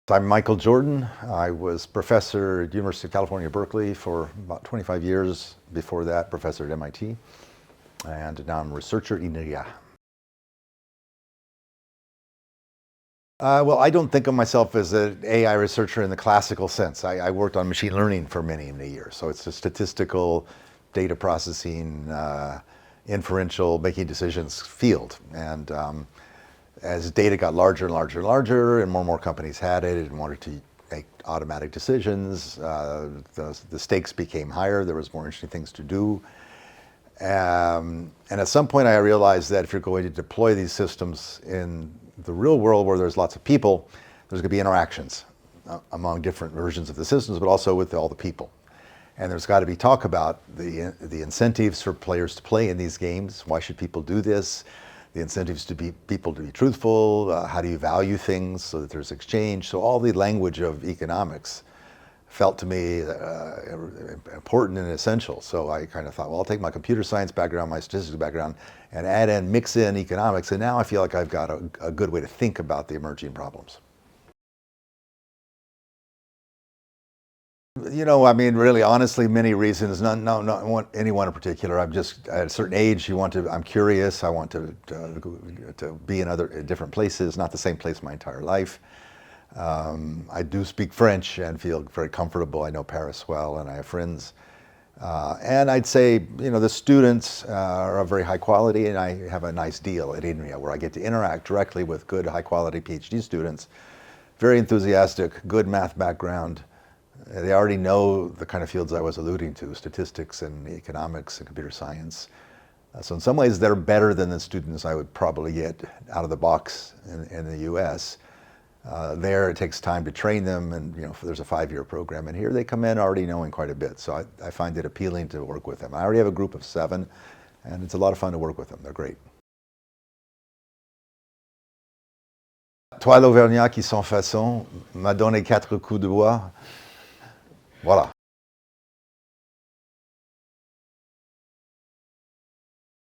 I'm Michael Jordan. I was professor at University of California, Berkeley for about 25 years. Before that, professor at MIT. And now I'm a researcher in Inria. Well, I don't think of myself as an AI researcher in the classical sense. I worked on machine learning for many, many years. So it's a statistical, data processing, inferential, making decisions field. And as data got larger and larger and larger, and more companies had it and wanted to make automatic decisions, the stakes became higher. There was more interesting things to do. And at some point I realized that if you're going to deploy these systems in the real world where there's lots of people, there's going to be interactions among different versions of the systems, but also with all the people. And there's got to be talk about the incentives for players to play in these games. Why should people do this? The incentives to be people to be truthful. How do you value things so that there's exchange? So all the language of economics felt to me important and essential. So I kind of thought, well, I'll take my computer science background, my statistics background, and mix in economics. And now I feel like I've got a good way to think about the emerging problems. You know, I mean, really, honestly, many reasons. Not any one in particular. I'm just at a certain age. I'm curious. I want to be in different places, not the same place my entire life. I do speak French and feel very comfortable. I know Paris well, and I have friends. And I'd say, you know, the students are of very high quality, and I have a nice deal at Inria where I get to interact directly with good, high-quality PhD students, very enthusiastic, good math background. They already know the kind of fields I was alluding to, statistics and economics and computer science. So in some ways, they're better than the students I would probably get out of the box in the US. There, it takes time to train them, and you know, there's a 5-year program. And here, they come in already knowing quite a bit. So I find it appealing to work with them. I already have a group of 7, and it's a lot of fun to work with them. They're great. Toi, l'Auvergnat qui sans façon, m'a donné 4 coups de bois. Voilà.